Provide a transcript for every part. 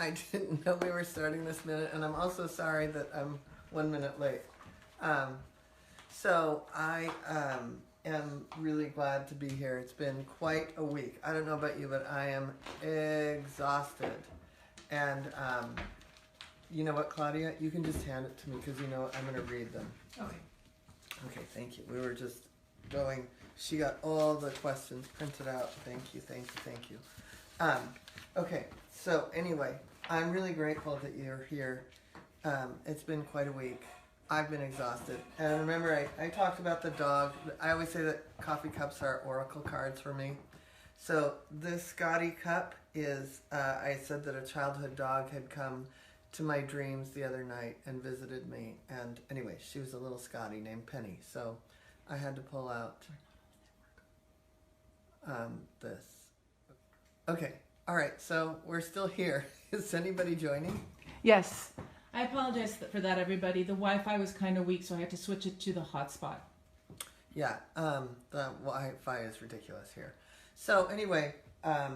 I didn't know we were starting this minute, and I'm also sorry that I'm 1 minute late. So I am really glad to be here. It's been quite a week. I don't know about you, but I am exhausted. And you know what, Claudia? You can just hand it to me because you know I'm going to read them. Okay. Okay, thank you. We were just going. She got all the questions printed out. Thank you, thank you, thank you. Okay, so anyway, I'm really grateful that you're here. It's been quite a week. I've been exhausted. And remember, I talked about the dog. I always say that coffee cups are oracle cards for me. So this Scotty cup is, I said that a childhood dog had come to my dreams the other night and visited me. And anyway, she was a little Scotty named Penny. So I had to pull out this. Okay, all right, so we're still here. Is anybody joining? Yes. I apologize for that, everybody. The Wi-Fi was kind of weak, so I had to switch it to the hotspot. Yeah, the Wi-Fi is ridiculous here. So anyway, I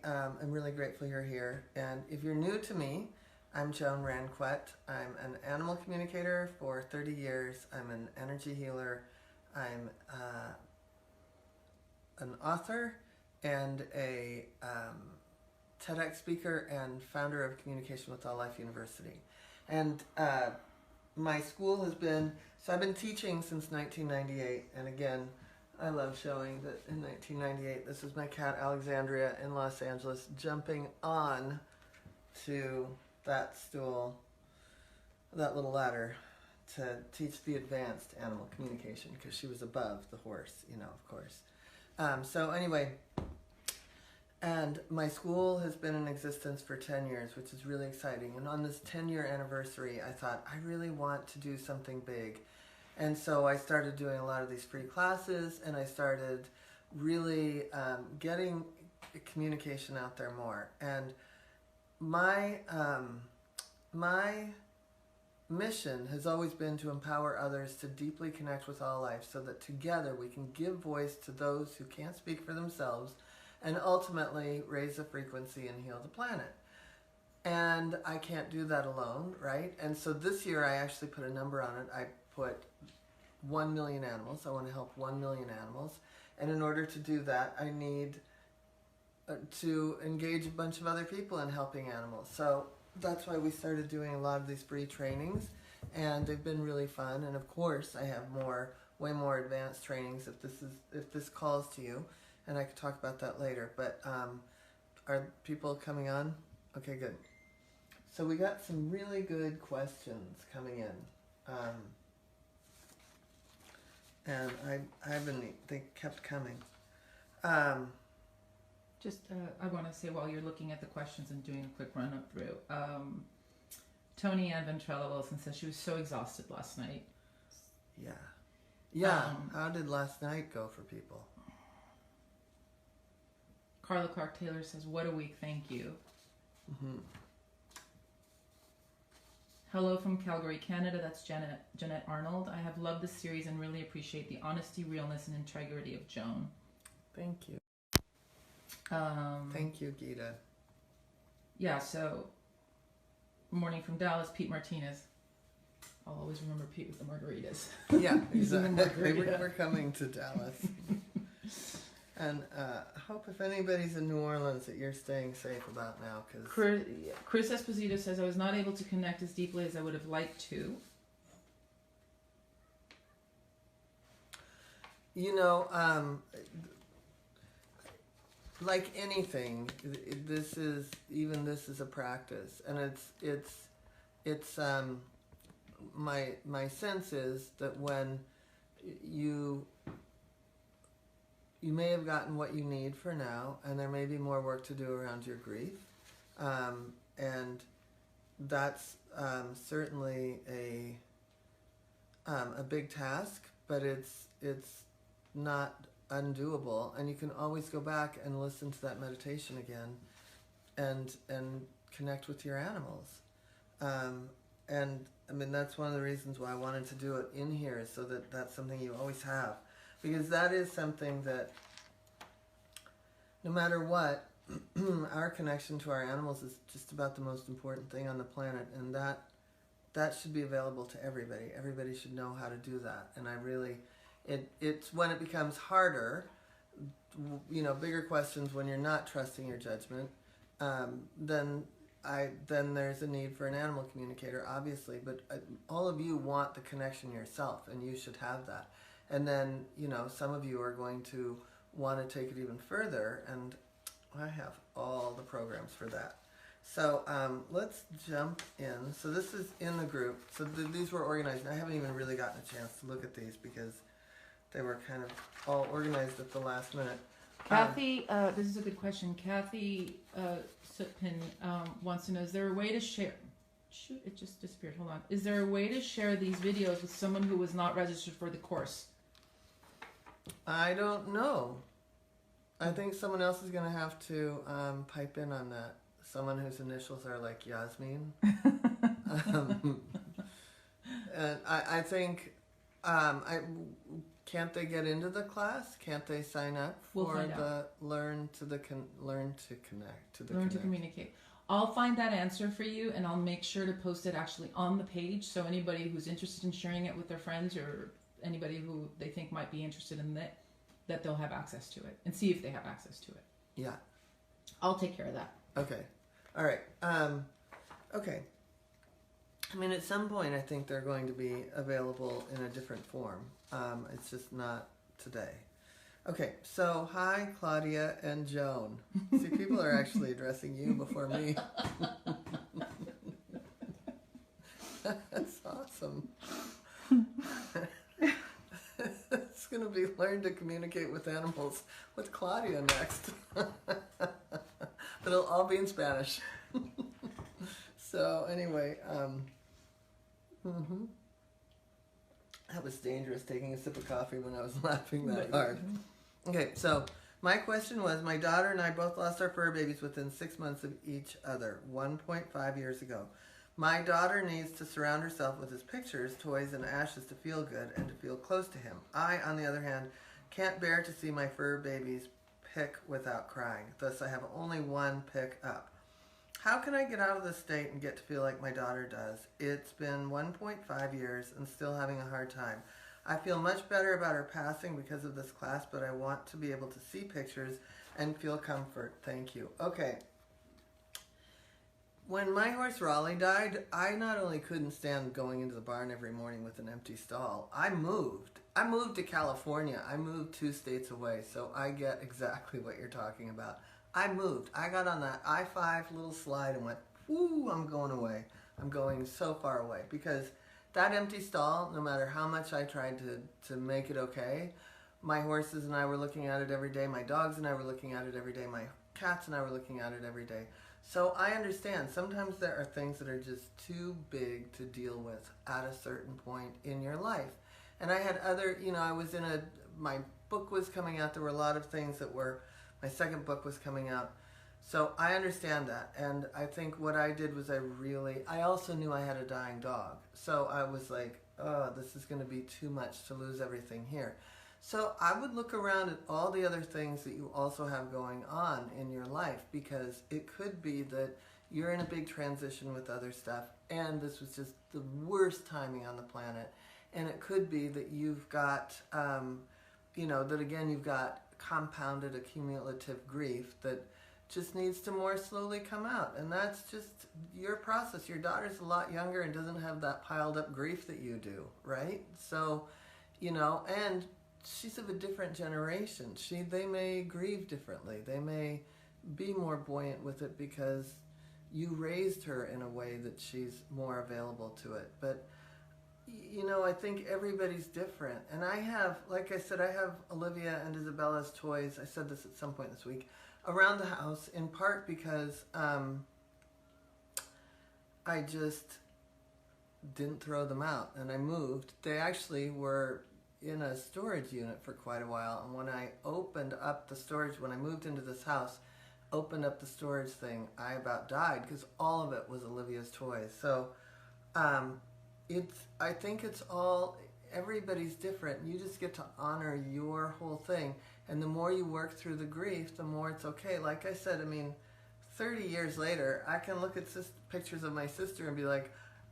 am really grateful you're here. And if you're new to me, I'm Joan Ranquet. I'm an animal communicator for 30 years. I'm an energy healer. I'm an author and a TEDx speaker and founder of Communication with All Life University. And my school has been, so I've been teaching since 1998. And again, I love showing that in 1998, this is my cat Alexandria in Los Angeles jumping on to that stool, that little ladder, to teach the advanced animal communication because she was above the horse, you know, of course. So anyway, and my school has been in existence for 10 years, which is really exciting. And on this 10-year anniversary, I thought, I really want to do something big. And so I started doing a lot of these free classes, and I started really getting communication out there more. And my mission has always been to empower others to deeply connect with all life so that together we can give voice to those who can't speak for themselves and ultimately raise the frequency and heal the planet. And I can't do that alone, right? And so this year I actually put a number on it. I put 1 million animals. I want to help 1 million animals. And in order to do that, I need to engage a bunch of other people in helping animals. So that's why we started doing a lot of these free trainings, and they've been really fun. And of course, I have way more advanced trainings if this calls to you, and I could talk about that later. But are people coming on? Okay, good. So we got some really good questions coming in, and they kept coming. I want to say while you're looking at the questions and doing a quick run-up through, Tony Ann Ventrella Wilson says she was so exhausted last night. Yeah. How did last night go for people? Carla Clark Taylor says, what a week, thank you. Mm-hmm. Hello from Calgary, Canada. That's Jeanette Arnold. I have loved this series and really appreciate the honesty, realness, and integrity of Joan. Thank you. Thank you, Gita. Yeah, so morning from Dallas, Pete Martinez. I'll always remember Pete with the margaritas. Yeah, exactly. We're coming to Dallas. And I hope if anybody's in New Orleans that you're staying safe about now. Chris Esposito says, I was not able to connect as deeply as I would have liked to. You know, like anything, this is a practice, and it's my sense is that when you may have gotten what you need for now, and there may be more work to do around your grief, and that's certainly a big task, but it's not undoable, and you can always go back and listen to that meditation again and connect with your animals. And I mean, that's one of the reasons why I wanted to do it in here, so that that's something you always have, because that is something that no matter what, our connection to our animals is just about the most important thing on the planet, and that should be available to everybody. Everybody should know how to do that. And I really, it's when it becomes harder, bigger questions when you're not trusting your judgment, then there's a need for an animal communicator, obviously. But all of you want the connection yourself, and you should have that. And then, some of you are going to want to take it even further, and I have all the programs for that. So let's jump in. So this is in the group. So these were organized. And I haven't even really gotten a chance to look at these because they were kind of all organized at the last minute. Kathy, this is a good question. Kathy Sutpin wants to know, is there a way to share... Shoot, it just disappeared. Hold on. Is there a way to share these videos with someone who was not registered for the course? I don't know. I think someone else is going to have to pipe in on that. Someone whose initials are like Yasmin. And I think, can't they get into the class? Can't they sign up for learn to communicate? I'll find that answer for you, and I'll make sure to post it actually on the page, so anybody who's interested in sharing it with their friends or anybody who they think might be interested in that they'll have access to it, and see if they have access to it. Yeah. I'll take care of that. Okay. All right. Okay. I mean, at some point, I think they're going to be available in a different form. It's just not today. Okay. So, hi, Claudia and Joan. See, people are actually addressing you before me. That's awesome. It's going to be learn to communicate with animals with Claudia next. But it'll all be in Spanish. So anyway, that was dangerous, taking a sip of coffee when I was laughing that hard. Okay, so my question was, my daughter and I both lost our fur babies within 6 months of each other, 1.5 years ago. My daughter needs to surround herself with his pictures, toys, and ashes to feel good and to feel close to him. I, on the other hand, can't bear to see my fur babies pick without crying. Thus, I have only one pick up. How can I get out of this state and get to feel like my daughter does? It's been 1.5 years and still having a hard time. I feel much better about her passing because of this class, but I want to be able to see pictures and feel comfort. Thank you. Okay. When my horse Raleigh died, I not only couldn't stand going into the barn every morning with an empty stall, I moved. I moved to California. I moved 2 states away, so I get exactly what you're talking about. I moved. I got on that I-5 little slide and went, whoo, I'm going away. I'm going so far away because that empty stall, no matter how much I tried to make it okay, my horses and I were looking at it every day. My dogs and I were looking at it every day. My cats and I were looking at it every day. So I understand. Sometimes there are things that are just too big to deal with at a certain point in your life. And I had other, I was my book was coming out. There were a lot of things my second book was coming out. So I understand that. And I think what I did was I also knew I had a dying dog. So I was like, oh, this is going to be too much to lose everything here. So I would look around at all the other things that you also have going on in your life, because it could be that you're in a big transition with other stuff and this was just the worst timing on the planet. And it could be that you've got, that again, you've got compounded accumulative grief that just needs to more slowly come out. And that's just your process. Your daughter's a lot younger and doesn't have that piled up grief that you do, right? So, and she's of a different generation. They may grieve differently. They may be more buoyant with it because you raised her in a way that she's more available to it. But, I think everybody's different. And I have, like I said, I have Olivia and Isabella's toys. I said this at some point this week, around the house, in part because I just didn't throw them out and I moved. They actually were in a storage unit for quite a while, and when I opened up the storage, when I moved into this house, opened up the storage thing, I about died because all of it was Olivia's toys. So I think it's all, everybody's different. You just get to honor your whole thing. And the more you work through the grief, the more it's okay. Like I said, I mean, 30 years later, I can look at pictures of my sister and be like,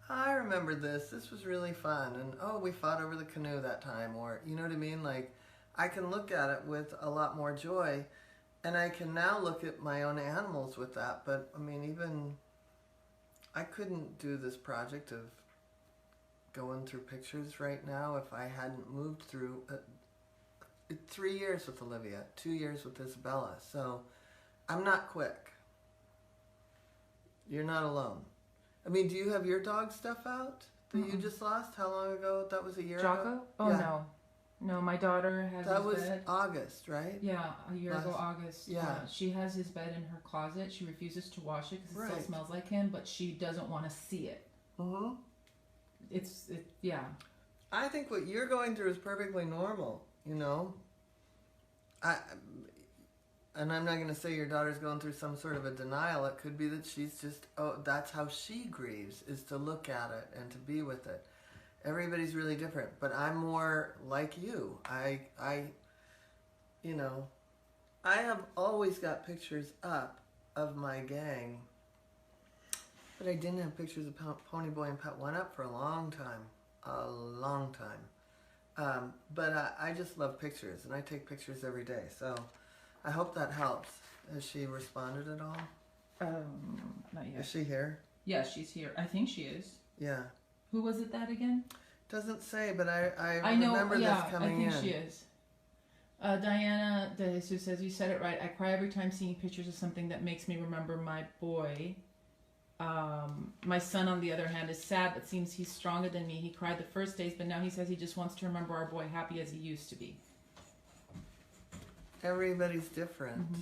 I remember this. This was really fun. And, oh, we fought over the canoe that time. Or, you know what I mean? Like, I can look at it with a lot more joy. And I can now look at my own animals with that. But, I mean, even I couldn't do this project of going through pictures right now if I hadn't moved through 3 years with Olivia, 2 years with Isabella. So I'm not quick. You're not alone. I mean, do you have your dog stuff out that you just lost? How long ago? That was a year ago? Jocko? Oh, yeah. No. No, my daughter has that his was bed. August, right? Yeah, a year ago, August. Yeah. She has his bed in her closet. She refuses to wash it because it Right. still smells like him, but she doesn't want to see it. Mm-hmm. Yeah. I think what you're going through is perfectly normal, you know? And I'm not going to say your daughter's going through some sort of a denial. It could be that she's just, that's how she grieves, is to look at it and to be with it. Everybody's really different, but I'm more like you. I have always got pictures up of my gang, but I didn't have pictures of Ponyboy and Pet One up for a long time. But I just love pictures, and I take pictures every day, so I hope that helps. Has she responded at all? Not yet. Is she here? Yeah, she's here. I think she is. Yeah. Who was it that again? Doesn't say, but I know, remember this coming in. I think she is. Diana De Jesus says, you said it right. I cry every time seeing pictures of something that makes me remember my boy. My son, on the other hand, is sad, but seems he's stronger than me. He cried the first days, but now he says he just wants to remember our boy happy as he used to be. Everybody's different. Mm-hmm.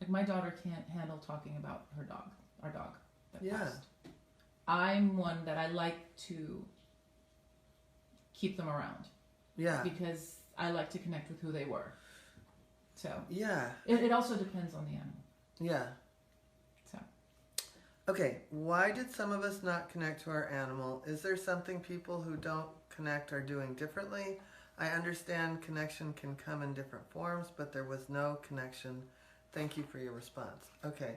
Like, my daughter can't handle talking about her dog, our dog that passed. I'm one that I like to keep them around. Yeah. Because I like to connect with who they were. So. Yeah. It also depends on the animal. Yeah. So. Okay, why did some of us not connect to our animal? Is there something people who don't connect are doing differently? I understand connection can come in different forms, but there was no connection. Thank you for your response. Okay.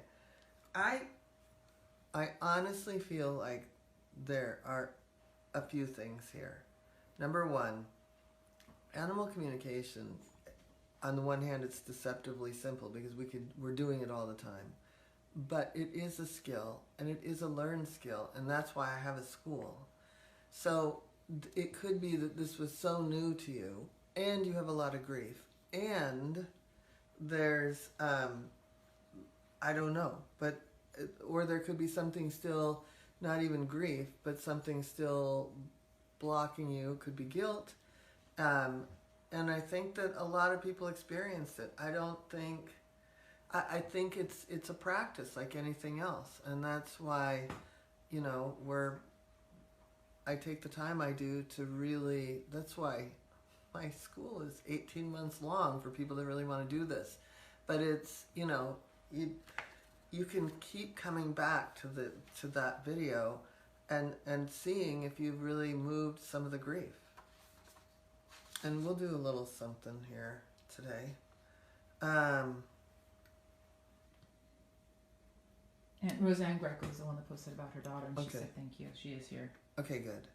I honestly feel like there are a few things here. Number one, animal communication, on the one hand, it's deceptively simple because we're doing it all the time. But it is a skill, and it is a learned skill, and that's why I have a school. So it could be that this was so new to you, and you have a lot of grief, and there's, I don't know, but, or there could be something still, not even grief, but something still blocking you. Could be guilt. And I think that a lot of people experienced it. I think it's a practice like anything else. And that's why, I take the time I do to really, that's why my school is 18 months long for people that really want to do this. But it's, you can keep coming back to that video and seeing if you've really moved some of the grief. And we'll do a little something here today. And Roseanne Greco is the one that posted about her daughter, and she said thank you. She is here. Okay, good.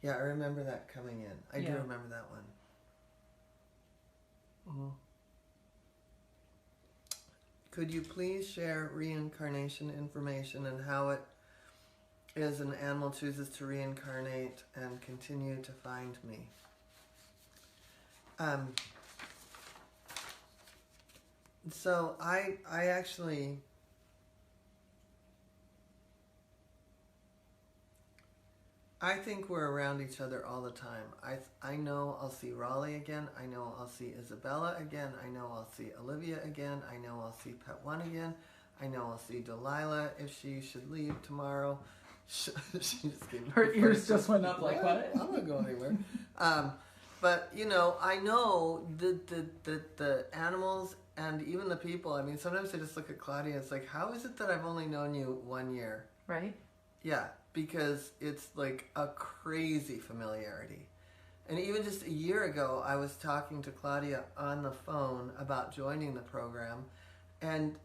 Yeah, I remember that coming in. I do remember that one. Mm-hmm. Could you please share reincarnation information and how it is an animal chooses to reincarnate and continue to find me? So I actually, I think we're around each other all the time. I know I'll see Raleigh again. I know I'll see Isabella again. I know I'll see Olivia again. I know I'll see Pet One again. I know I'll see Delilah if she should leave tomorrow. She just gave me her ears just went up like, what? I'm not going anywhere. But, I know the animals and even the people, I mean, sometimes I just look at Claudia, it's like, how is it that I've only known you 1 year? Right. Yeah, because it's like a crazy familiarity. And even just a year ago, I was talking to Claudia on the phone about joining the program, and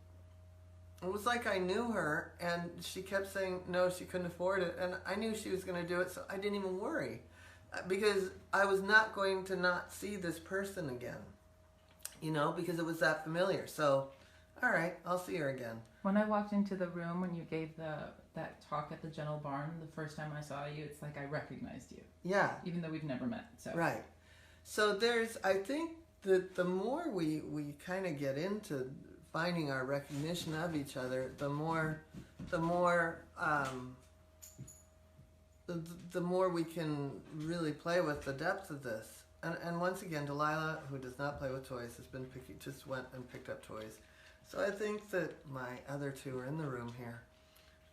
it was like I knew her, and she kept saying no, she couldn't afford it, and I knew she was going to do it, so I didn't even worry, because I was not going to not see this person again, because it was that familiar. So, all right, I'll see her again. When I walked into the room when you gave that talk at the Gentle Barn, the first time I saw you, it's like I recognized you. Yeah. Even though we've never met. So. Right. So I think that the more we kind of get into finding our recognition of each other, the more we can really play with the depth of this. And once again, Delilah, who does not play with toys, just went and picked up toys. So I think that my other two are in the room here.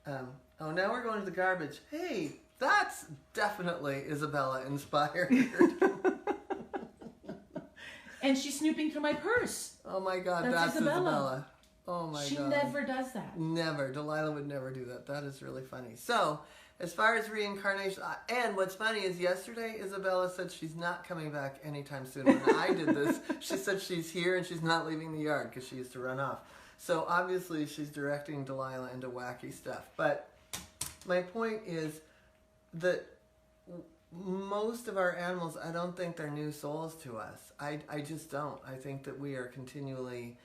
Now we're going to the garbage. Hey, that's definitely Isabella inspired. And she's snooping through my purse. Oh my God, that's Isabella. Oh my God. She never does that. Never. Delilah would never do that. That is really funny. So, as far as reincarnation, and what's funny is yesterday Isabella said she's not coming back anytime soon. When I did this, she said she's here and she's not leaving the yard because she used to run off. So obviously she's directing Delilah into wacky stuff. But my point is that most of our animals, I don't think they're new souls to us. I just don't. I think that we are continually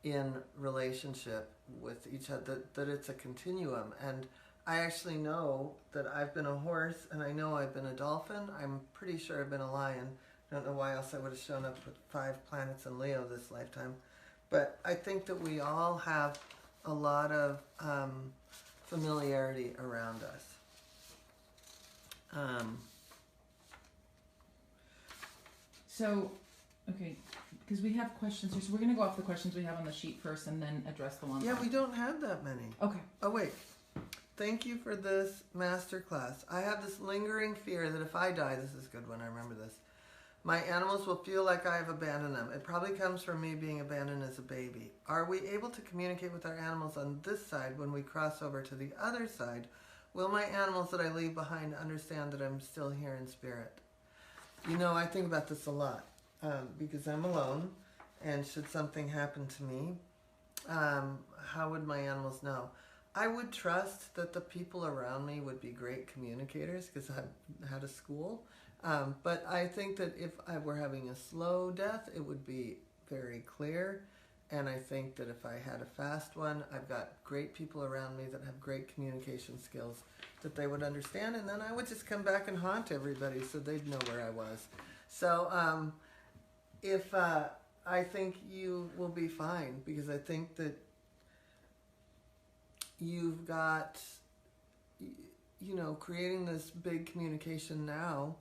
in relationship with each other, that it's a continuum. And I actually know that I've been a horse, and I know I've been a dolphin. I'm pretty sure I've been a lion. I don't know why else I would have shown up with 5 planets in Leo this lifetime. But I think that we all have a lot of familiarity around us. So, okay, because we have questions here, so we're going to go off the questions we have on the sheet first and then address the ones. Yeah, we don't have that many. Okay. Oh, wait. Thank you for this masterclass. I have this lingering fear that if I die, this is a good one, I remember this, my animals will feel like I have abandoned them. It probably comes from me being abandoned as a baby. Are we able to communicate with our animals on this side when we cross over to the other side? Will my animals that I leave behind understand that I'm still here in spirit? I think about this a lot because I'm alone, and should something happen to me, how would my animals know? I would trust that the people around me would be great communicators because I've had a school. But I think that if I were having a slow death, it would be very clear. And I think that if I had a fast one, I've got great people around me that have great communication skills that they would understand. And then I would just come back and haunt everybody so they'd know where I was. So I think you will be fine, because I think that you've got, creating this big communication now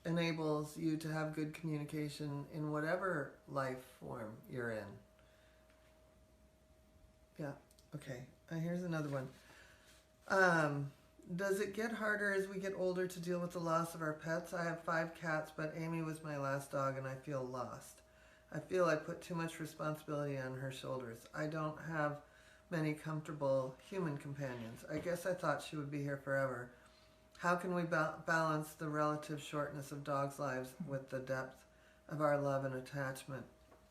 enables you to have good communication in whatever life form you're in. Yeah, okay. Here's another one. Does it get harder as we get older to deal with the loss of our pets? I have 5 cats, but Amy was my last dog, and I feel lost. I feel I put too much responsibility on her shoulders. I don't have many comfortable human companions. I guess I thought she would be here forever. How can we balance the relative shortness of dogs' lives with the depth of our love and attachment?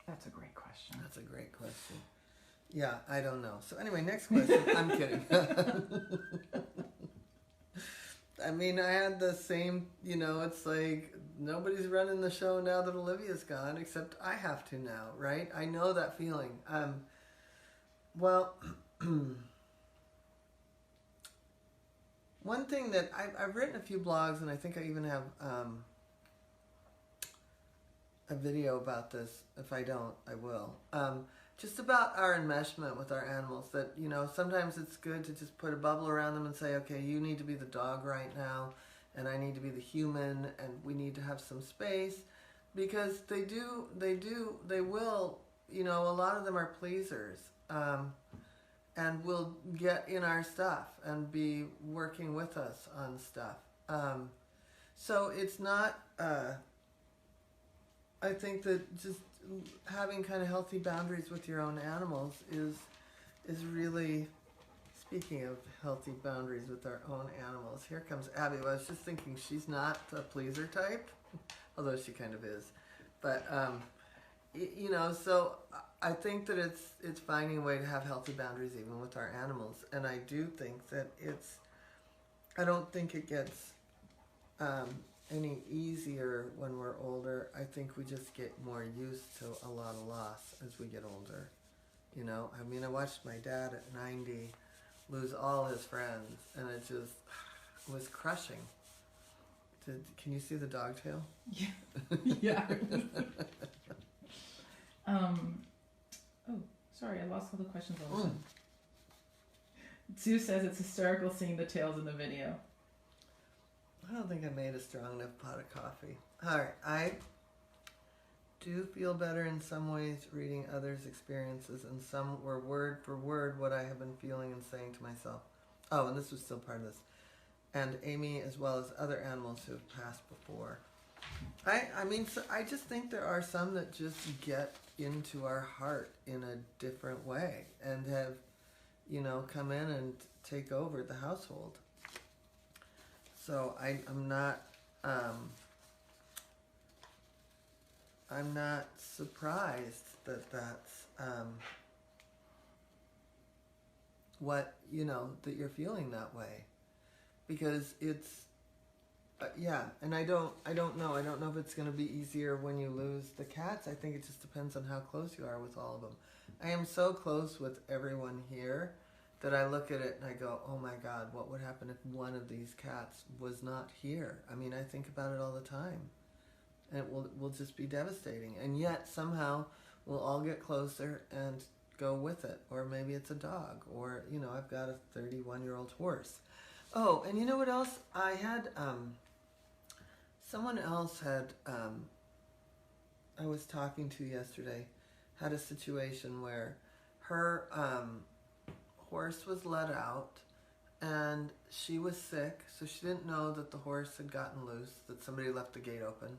That's a great question. That's a great question. Yeah, I don't know. So anyway, next question. I'm kidding. I mean, I had the same, it's like nobody's running the show now that Olivia's gone, except I have to now, right? I know that feeling. Well, one thing that I've written a few blogs, and I think I even have a video about this. If I don't, I will. Just about our enmeshment with our animals, that, sometimes it's good to just put a bubble around them and say, okay, you need to be the dog right now, and I need to be the human, and we need to have some space, because they will, a lot of them are pleasers, and will get in our stuff and be working with us on stuff. So it's not, I think that just having kind of healthy boundaries with your own animals is really Speaking of healthy boundaries with our own animals, here comes Abby. Well, I was just thinking she's not a pleaser type, although she kind of is. But, you know, so I think that it's finding a way to have healthy boundaries even with our animals. And I do think that I don't think it gets any easier when we're older. I think we just get more used to a lot of loss as we get older. You know, I mean, I watched my dad at 90 lose all his friends, and it just was crushing. Can you see the dog tail? Yeah. Yeah. Oh, sorry, I lost all the questions all of a sudden. Sue says it's hysterical seeing the tails in the video. I don't think I made a strong enough pot of coffee. All right, I do feel better in some ways reading others' experiences, and some were word for word what I have been feeling and saying to myself. Oh, and this was still part of this. And Amy, as well as other animals who have passed before. I mean, so I just think there are some that just get into our heart in a different way and have, you know, come in and take over the household. So I'm not surprised that that's what, you know, that you're feeling that way, because it's yeah. And I don't know if it's going to be easier when you lose the cats. I think it just depends on how close you are with all of them. I am so close with everyone here that I look at it and I go, oh my God, what would happen if one of these cats was not here? I mean, I think about it all the time. And it will just be devastating. And yet, somehow, we'll all get closer and go with it. Or maybe it's a dog. Or, you know, I've got a 31-year-old horse. Oh, and you know what else? I had, someone else had, I was talking to yesterday, had a situation where her horse was let out. And she was sick, so she didn't know that the horse had gotten loose, that somebody left the gate open.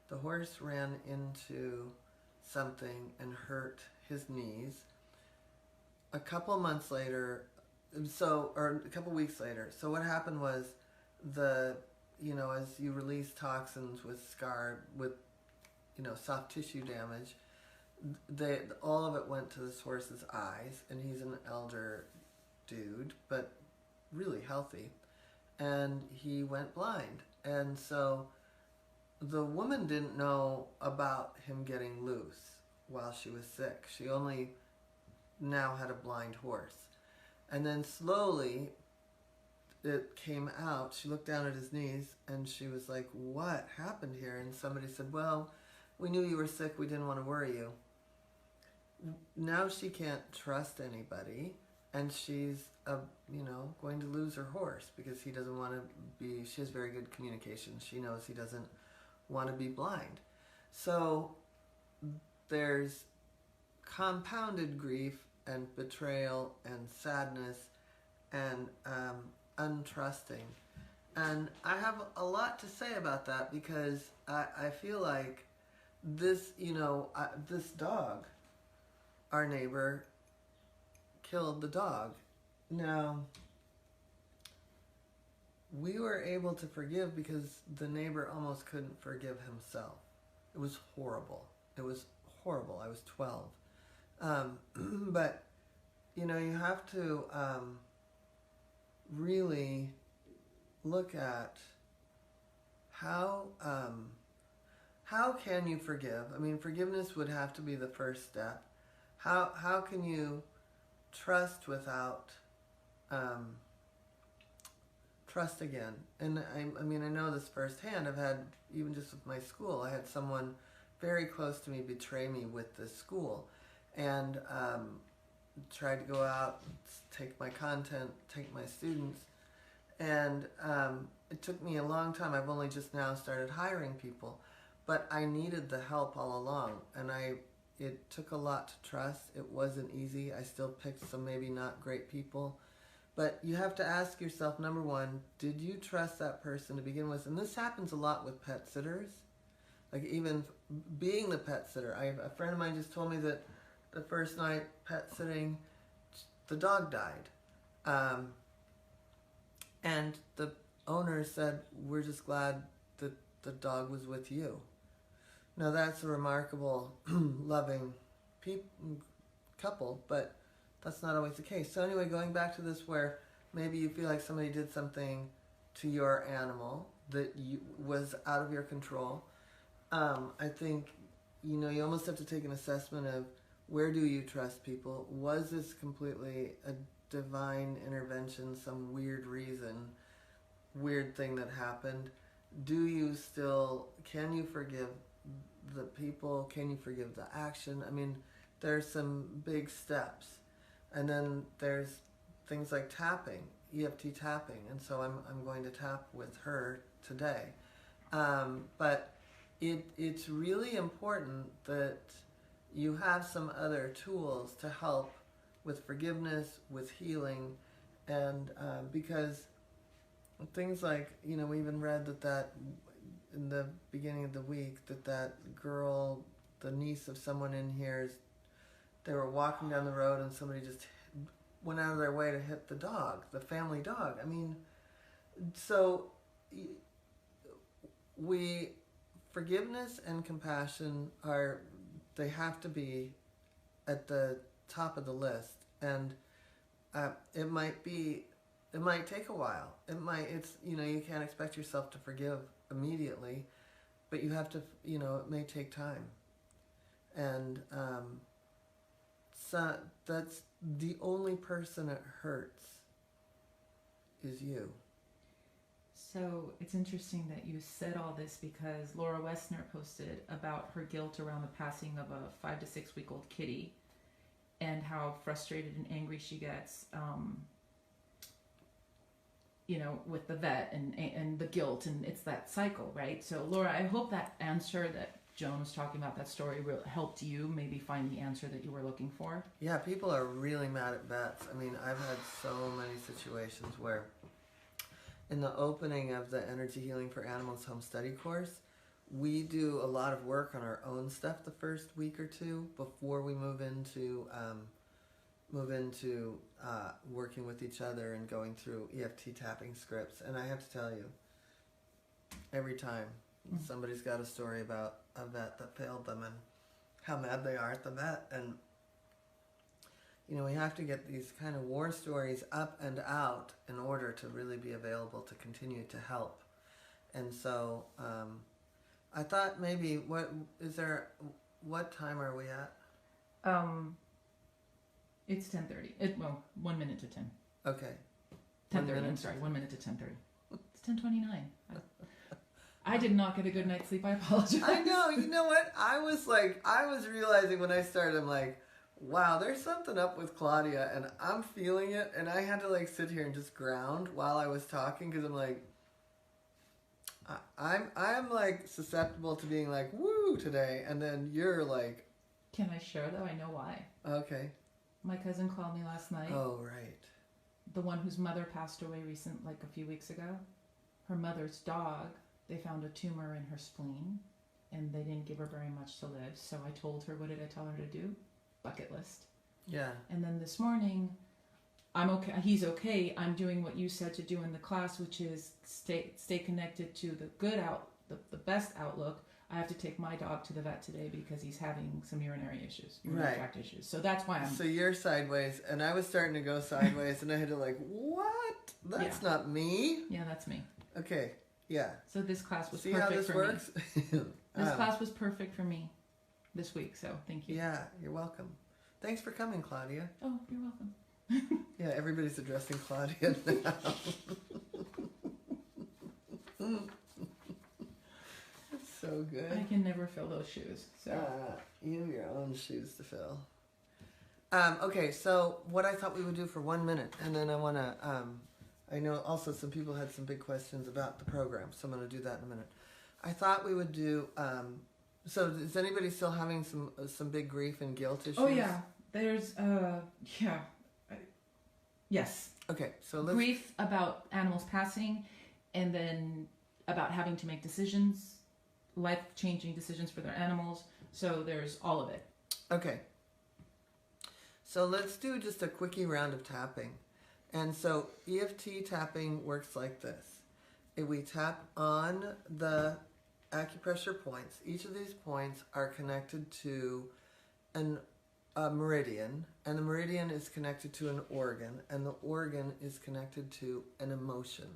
The horse ran into something and hurt his knees. A couple months later, or a couple weeks later, so what happened was you know, as you release toxins with you know, soft tissue damage, all of it went to this horse's eyes, and he's an elder dude, but really healthy, and he went blind. And so the woman didn't know about him getting loose while she was sick. She only now had a blind horse. And then slowly it came out. She looked down at his knees and she was like, what happened here? And somebody said, well, we knew you were sick. We didn't want to worry you. Now she can't trust anybody, and she's you know, going to lose her horse because he doesn't want to be, she has very good communication. She knows he doesn't want to be blind. So there's compounded grief and betrayal and sadness and untrusting. And I have a lot to say about that, because I feel like this, you know, this dog, our neighbor, killed the dog. Now, we were able to forgive because the neighbor almost couldn't forgive himself. It was horrible. It was horrible. I was 12. But, you know, you have to really look at how can you forgive? I mean, forgiveness would have to be the first step. How can you trust without trust again? And I mean, I know this firsthand. I've had, even just with my school, I had someone very close to me betray me with this school, and tried to go out, take my content, take my students, and it took me a long time. I've only just now started hiring people, but I needed the help all along, and it took a lot to trust. It wasn't easy. I still picked some maybe not great people. But you have to ask yourself, number one, did you trust that person to begin with? And this happens a lot with pet sitters. Like, even being the pet sitter. A friend of mine just told me that the first night pet sitting, the dog died. And the owner said, "We're just glad that the dog was with you." Now that's a remarkable, loving couple, but that's not always the case. So anyway, going back to this where maybe you feel like somebody did something to your animal that was out of your control, I think, you almost have to take an assessment of where do you trust people? Was this completely a divine intervention, some weird reason, weird thing that happened? Can you forgive the people? Can you forgive the action? I mean, there's some big steps. And then there's things like tapping, EFT tapping. And so I'm going to tap with her today. But it's really important that you have some other tools to help with forgiveness, with healing, and because things like, we even read that in the beginning of the week, that girl, the niece of someone in here, they were walking down the road and somebody just went out of their way to hit the dog, the family dog. I mean, so forgiveness and compassion they have to be at the top of the list, and it might take a while. You can't expect yourself to forgive immediately, but you have to, it may take time. And so that's the only person it hurts is you. So it's interesting that you said all this because Laura Wessner posted about her guilt around the passing of a 5 to 6 week old kitty and how frustrated and angry she gets, with the vet and the guilt, and it's that cycle, right? So Laura, I hope that answer that Joan was talking about, that story, helped you maybe find the answer that you were looking for. Yeah, people are really mad at vets. I mean, I've had so many situations where in the opening of the Energy Healing for Animals home study course, we do a lot of work on our own stuff the first week or two before we move into working with each other and going through EFT tapping scripts. And I have to tell you, every time somebody's got a story about a vet that failed them and how mad they are at the vet. And we have to get these kind of war stories up and out in order to really be available to continue to help. And so I thought maybe, what time are we at? It's 10:30. 1 minute to 10. Okay. 10:30. I'm sorry, 1 minute to 10:30. It's 10:29. I did not get a good night's sleep. I apologize. I know. You know what? I was realizing when I started, I'm like, wow, there's something up with Claudia, and I'm feeling it, and I had to sit here and just ground while I was talking, because I'm like, I'm susceptible to being like, woo, today, and then you're like. Can I share, though? I know why. Okay. My cousin called me last night. Oh, right. The one whose mother passed away a few weeks ago. Her mother's dog, they found a tumor in her spleen, and they didn't give her very much to live, so I told her, what did I tell her to do? Bucket list. Yeah. And then this morning, I'm okay. He's okay. I'm doing what you said to do in the class, which is stay connected to the best outlook. I have to take my dog to the vet today because he's having some urinary tract issues. So that's why I'm. So you're sideways, and I was starting to go sideways, and I had to what? That's not me. Yeah, that's me. Okay. Yeah. So this class was See perfect how this for works? me. This class was perfect for me this week, so thank you. Yeah, you're welcome. Thanks for coming, Claudia. Oh, you're welcome. Yeah, everybody's addressing Claudia now. It's so good. I can never fill those shoes. So you have your own shoes to fill. Okay, so what I thought we would do for 1 minute, and then I want to, I know also some people had some big questions about the program, so I'm going to do that in a minute. I thought we would do, so is anybody still having some big grief and guilt issues? Oh yeah, there's yes. Okay, so let's... Grief about animals passing, and then about having to make decisions, life-changing decisions for their animals. So there's all of it. Okay. So let's do just a quickie round of tapping. And so EFT tapping works like this. We tap on the acupressure points. Each of these points are connected to a meridian, and the meridian is connected to an organ, and the organ is connected to an emotion.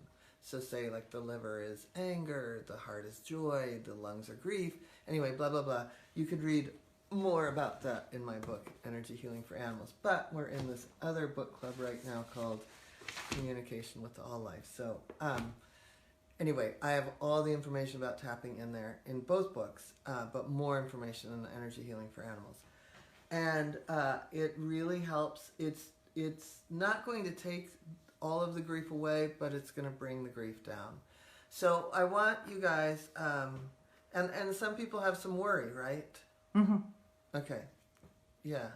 So say like the liver is anger, the heart is joy, the lungs are grief. Anyway, blah, blah, blah. You could read more about that in my book, Energy Healing for Animals. But we're in this other book club right now called Communication with All Life. So anyway, I have all the information about tapping in there in both books, but more information in the Energy Healing for Animals. And it really helps. It's not going to take all of the grief away, but it's going to bring the grief down. So I want you guys, and some people have some worry, right? Mm-hmm. Okay. Yeah.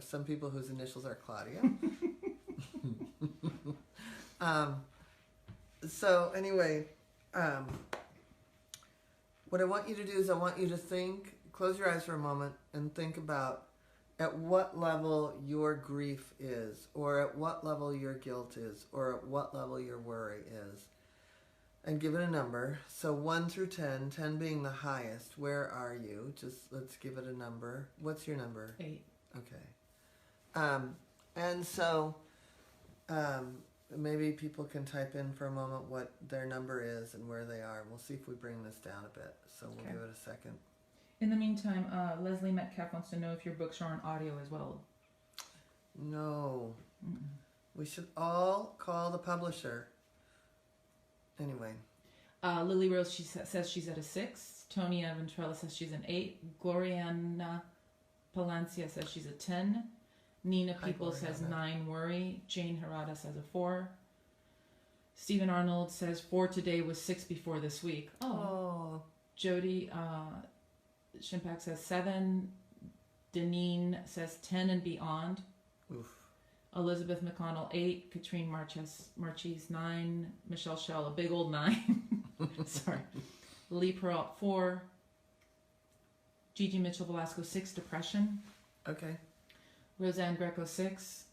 Some people whose initials are Claudia. So anyway, what I want you to do is I want you to think, close your eyes for a moment and think about at what level your grief is, or at what level your guilt is, or at what level your worry is. And give it a number. So 1 through 10, 10 being the highest. Where are you? Just let's give it a number. What's your number? 8. Okay. And so maybe people can type in for a moment what their number is and where they are. We'll see if we bring this down a bit. So we'll give it a second. In the meantime, Leslie Metcalf wants to know if your books are on audio as well. No. Mm-mm. We should all call the publisher. Anyway. Lily Rose, she says she's at a 6. Tony Ventrella says she's an 8. Gloriana Palencia says she's a 10. Nina People says 9 worry. Jane Harada says a 4. Stephen Arnold says 4 today was 6 before this week. Oh. Jody Shimpak says 7. Deneen says 10 and beyond. Oof. Elizabeth McConnell 8. Katrine Marchese 9. Michelle Shell a big old 9. Sorry. Lee Peralt 4. Gigi Mitchell Velasco 6. Depression. Okay. Roseanne Greco 6.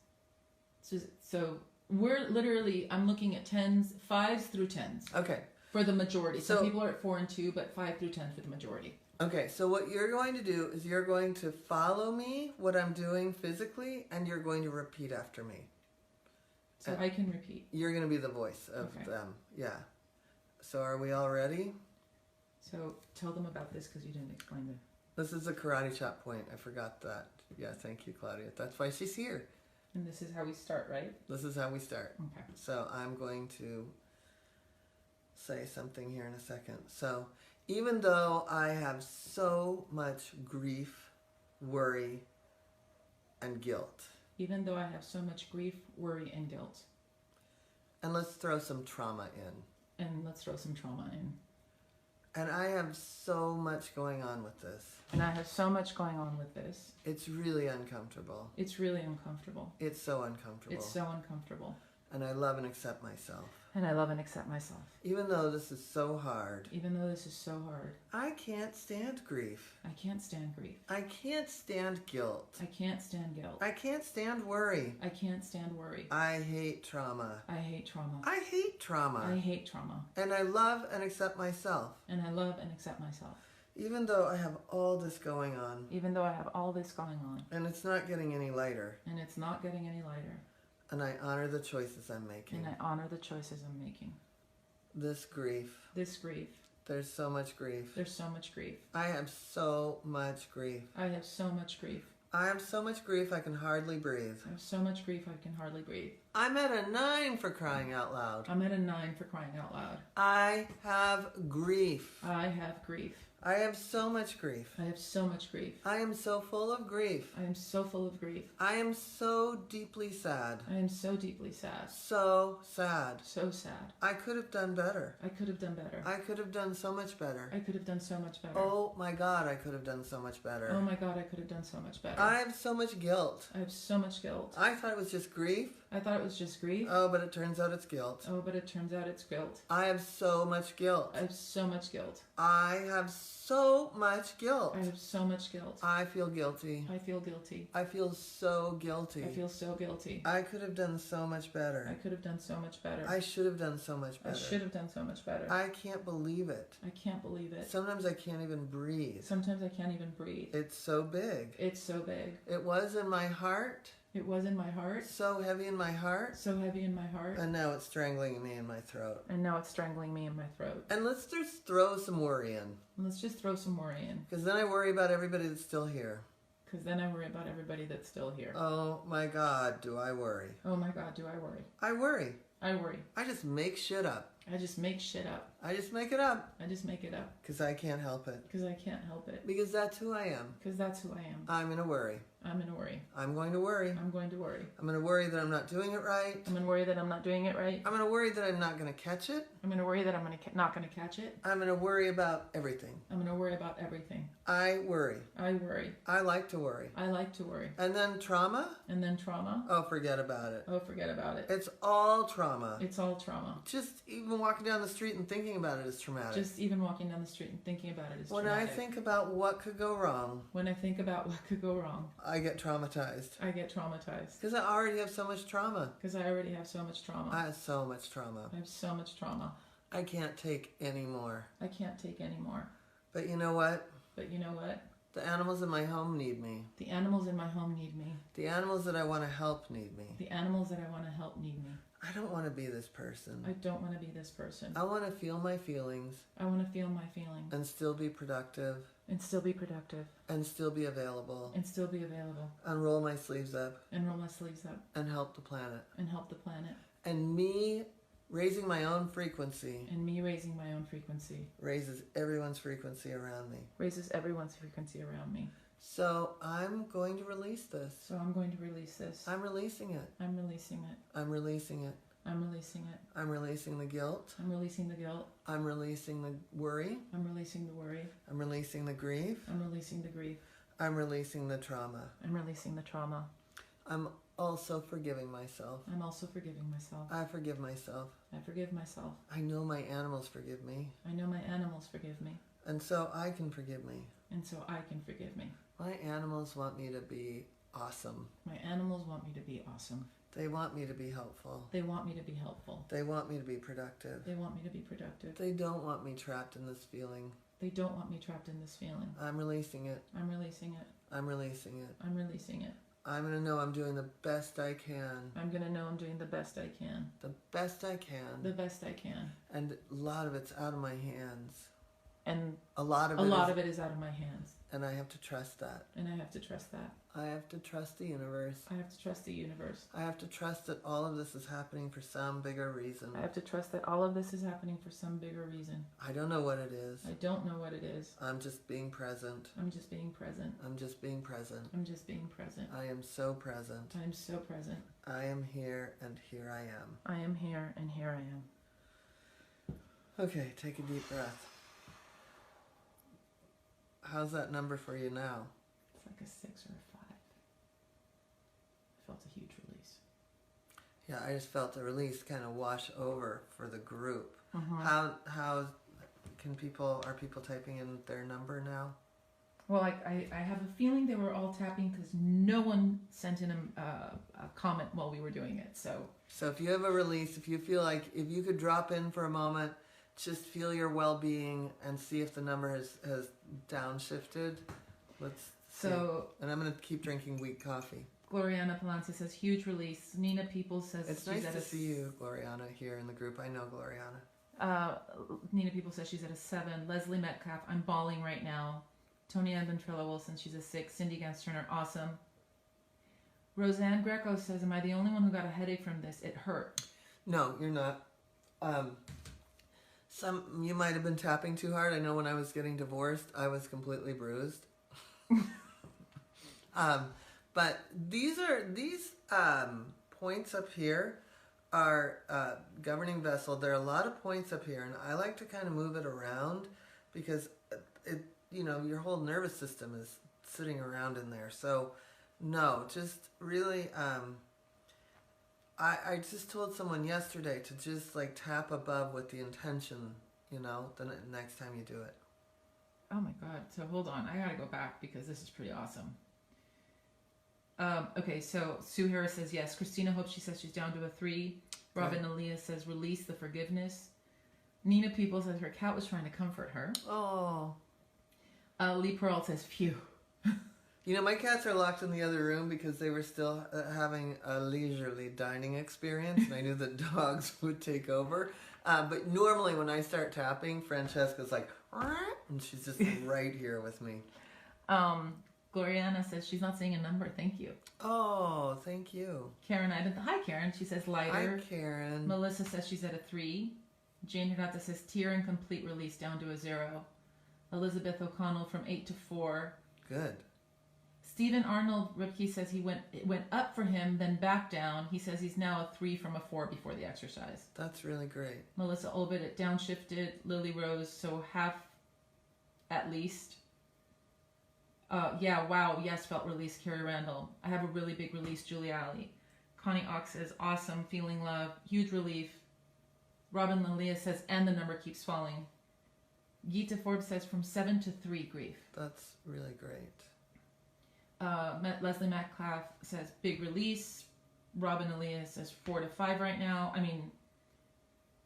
So we're literally, I'm looking at 10s, 5s through 10s. Okay. For the majority. So people are at 4 and 2, but 5 through 10 for the majority. Okay, so what you're going to do is you're going to follow me, what I'm doing physically, and you're going to repeat after me. So I can repeat. You're going to be the voice of them. Yeah. So are we all ready? So tell them about this because you didn't explain it. This is a karate chop point. I forgot that. Yeah, thank you, Claudia. That's why she's here. And this is how we start, right? This is how we start. Okay. So I'm going to say something here in a second. So even though I have so much grief, worry, and guilt. Even though I have so much grief, worry, and guilt. And let's throw some trauma in. And let's throw some trauma in. And I have so much going on with this. And I have so much going on with this. It's really uncomfortable. It's really uncomfortable. It's so uncomfortable. It's so uncomfortable. And I love and accept myself. And I love and accept myself. Even though this is so hard. Even though this is so hard. I can't stand grief. I can't stand grief. I can't stand guilt. I can't stand guilt. I can't stand worry. I can't stand worry. I hate trauma. I hate trauma. I hate trauma. I hate trauma. And I love and accept myself. And I love and accept myself. Even though I have all this going on. Even though I have all this going on. And it's not getting any lighter. And it's not getting any lighter. And I honor the choices I'm making. And I honor the choices I'm making. This grief. This grief. There's so much grief. There's so much grief. I have so much grief. I have so much grief. I have so much grief I can hardly breathe. I have so much grief I can hardly breathe. I'm at a 9 for crying out loud. I'm at a 9 for crying out loud. I have grief. I have grief. I have so much grief. I have so much grief. I am so full of grief. I am so full of grief. I am so deeply sad. I am so deeply sad. So sad. So sad. I could have done better. I could have done better. I could have done so much better. I could have done so much better. Oh my God, I could have done so much better. Oh my God, I could have done so much better. I have so much guilt. I have so much guilt. I thought it was just grief. I thought it was just grief. Oh, but it turns out it's guilt. Oh, but it turns out it's guilt. I have so much guilt. I have so much guilt. I have so much guilt. I have so much guilt. I feel guilty. I feel guilty. I feel so guilty. I feel so guilty. I could have done so much better. I could have done so much better. I should have done so much better. I should have done so much better. I can't believe it. I can't believe it. Sometimes I can't even breathe. Sometimes I can't even breathe. It's so big. It's so big. It was in my heart. It was in my heart. So heavy in my heart. So heavy in my heart. And now it's strangling me in my throat. And now it's strangling me in my throat. And let's just throw some worry in. And let's just throw some worry in. Because then I worry about everybody that's still here. Because then I worry about everybody that's still here. Oh my God, do I worry. Oh my God, do I worry. I worry. I worry. I just make shit up. I just make shit up. I just make it up. I just make it up. Because I can't help it. Because I can't help it. Because that's who I am. Because that's who I am. I'm in a worry. I'm in a worry. I'm going to worry. I'm going to worry. I'm going to worry that I'm not doing it right. I'm going to worry that I'm not doing it right. I'm going to worry that I'm not going to catch it. I'm going to worry that I'm not going to catch it. I'm going to worry about everything. I'm going to worry about everything. I worry. I worry. I like to worry. I like to worry. And then trauma? And then trauma? Oh, forget about it. Oh, forget about it. It's all trauma. It's all trauma. Just even walking down the street and thinking about it is traumatic. Just even walking down the street and thinking about it is when traumatic. I think about what could go wrong, when I think about what could go wrong, I get traumatized. I get traumatized. Because I already have so much trauma. Because I already have so much trauma. I have so much trauma. I have so much trauma. I can't take any more. I can't take any more. But you know what? But you know what? The animals in my home need me. The animals in my home need me. The animals that I want to help need me. The animals that I want to help need me. I don't want to be this person. I don't want to be this person. I want to feel my feelings. I want to feel my feelings. And still be productive. And still be productive. And still be available. And still be available. And roll my sleeves up. And roll my sleeves up. And help the planet. And help the planet. And me raising my own frequency. And me raising my own frequency. Raises everyone's frequency around me. Raises everyone's frequency around me. So I'm going to release this. So I'm going to release this. I'm releasing it. I'm releasing it. I'm releasing it. I'm releasing it. I'm releasing the guilt. I'm releasing the guilt. I'm releasing the worry. I'm releasing the worry. I'm releasing the grief. I'm releasing the grief. I'm releasing the trauma. I'm releasing the trauma. I'm also forgiving myself. I'm also forgiving myself. I forgive myself. I forgive myself. I know my animals forgive me. I know my animals forgive me. And so I can forgive me. And so I can forgive me. My animals want me to be awesome. My animals want me to be awesome. They want me to be helpful. They want me to be helpful. They want me to be productive. They want me to be productive. They don't want me trapped in this feeling. They don't want me trapped in this feeling. I'm releasing it. I'm releasing it. I'm releasing it. I'm releasing it. I'm going to know I'm doing the best I can. I'm going to know I'm doing the best I can. The best I can. The best I can. And a lot of it's out of my hands. And a lot of it is out of my hands. And I have to trust that. And I have to trust that. I have to trust the universe. I have to trust the universe. I have to trust that all of this is happening for some bigger reason. I have to trust that all of this is happening for some bigger reason. I don't know what it is. I don't know what it is. I'm just being present. I'm just being present. I'm just being present. I'm just being present. I am so present. I am so present. I am here and here I am. I am here and here I am. Okay, take a deep breath. How's that number for you now? It's like a 6 or a 5. I felt a huge release. Yeah, I just felt the release kind of wash over for the group. Mm-hmm. How are people typing in their number now? Well, I have a feeling they were all tapping because no one sent in a comment while we were doing it. So if you have a release, if you feel like if you could drop in for a moment, just feel your well-being and see if the number has downshifted. Let's see. And I'm going to keep drinking weak coffee. Gloriana Palancia says, huge release. Nina People says, it's nice to see you, Gloriana, here in the group. I know Gloriana. Nina People says she's at a 7. Leslie Metcalf, I'm bawling right now. Tony Ann Ventrella Wilson, she's a 6. Cindy Gans Turner, awesome. Roseanne Greco says, am I the only one who got a headache from this? It hurt. No, you're not. You might have been tapping too hard. I know when I was getting divorced, I was completely bruised. But these points up here are governing vessel. There are a lot of points up here, and I like to kind of move it around because your whole nervous system is sitting around in there. So no, just really I just told someone yesterday to just like tap above with the intention, the next time you do it. Oh my God. So hold on. I gotta go back because this is pretty awesome. Okay, so Sue Harris says yes. Christina hopes she says she's down to a 3. Robin Aaliyah says release the forgiveness. Nina People says her cat was trying to comfort her. Oh. Lee Pearl says phew. My cats are locked in the other room because they were still having a leisurely dining experience, and I knew that dogs would take over. But normally when I start tapping, Francesca's like, and she's just right here with me. Gloriana says she's not saying a number. Thank you. Oh, thank you. Karen Ivan. Hi, Karen. She says lighter. Hi, Karen. Melissa says she's at a 3. Jane Hagata says tear and complete release down to a 0. Elizabeth O'Connell from 8 to 4. Good. Stephen Arnold Ripke says it went up for him, then back down. He says he's now a 3 from a 4 before the exercise. That's really great. Melissa Olbit, it downshifted. Lily Rose, so half at least. Yeah, wow, yes, felt release. Carrie Randall. I have a really big release. Julie Alley. Connie Ox says awesome, feeling love, huge relief. Robin Lilia says, and the number keeps falling. Gita Forbes says from 7 to 3 grief. That's really great. Leslie Metcalf says big release. Robin Aaliyah says 4 to 5 right now.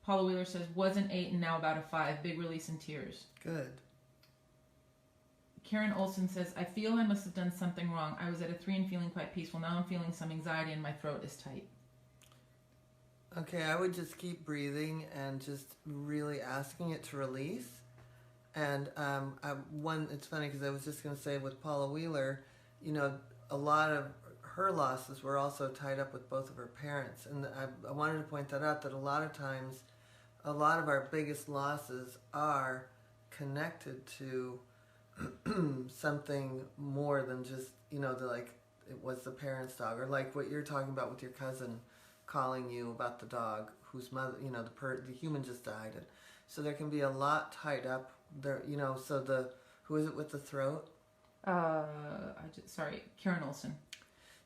Paula Wheeler says was an 8 and now about a 5. Big release and tears. Good. Karen Olson says, I feel I must have done something wrong. I was at a 3 and feeling quite peaceful. Now I'm feeling some anxiety and my throat is tight. Okay, I would just keep breathing and just really asking it to release. And it's funny because I was just going to say with Paula Wheeler, a lot of her losses were also tied up with both of her parents. And I wanted to point that out, that a lot of times, a lot of our biggest losses are connected to something more than just, it was the parent's dog. Or like what you're talking about with your cousin calling you about the dog whose mother, the human just died. And so there can be a lot tied up there, so who is it with the throat? Karen Olson.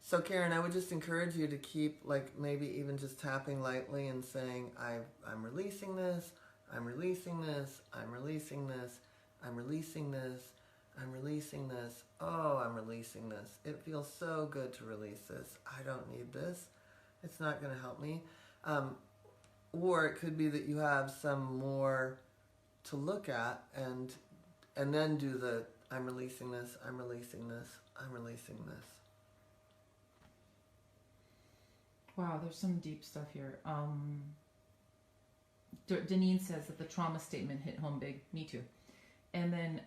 So Karen, I would just encourage you to keep maybe even just tapping lightly and saying, I'm releasing this, I'm releasing this, I'm releasing this, I'm releasing this, I'm releasing this, oh, I'm releasing this. It feels so good to release this. I don't need this. It's not going to help me. Or it could be that you have some more to look at and then do the I'm releasing this, I'm releasing this, I'm releasing this. Wow, there's some deep stuff here. Deneen says that the trauma statement hit home big. Me too. And then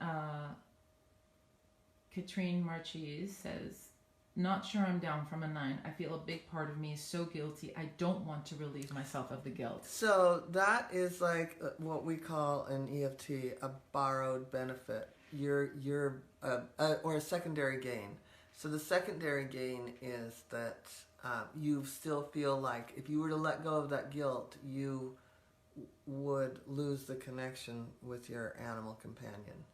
Katrine Marchese says, not sure I'm down from a 9. I feel a big part of me is so guilty. I don't want to relieve myself of the guilt. So that is like what we call in EFT a borrowed benefit. Or a secondary gain. So the secondary gain is that you still feel like if you were to let go of that guilt, you would lose the connection with your animal companion.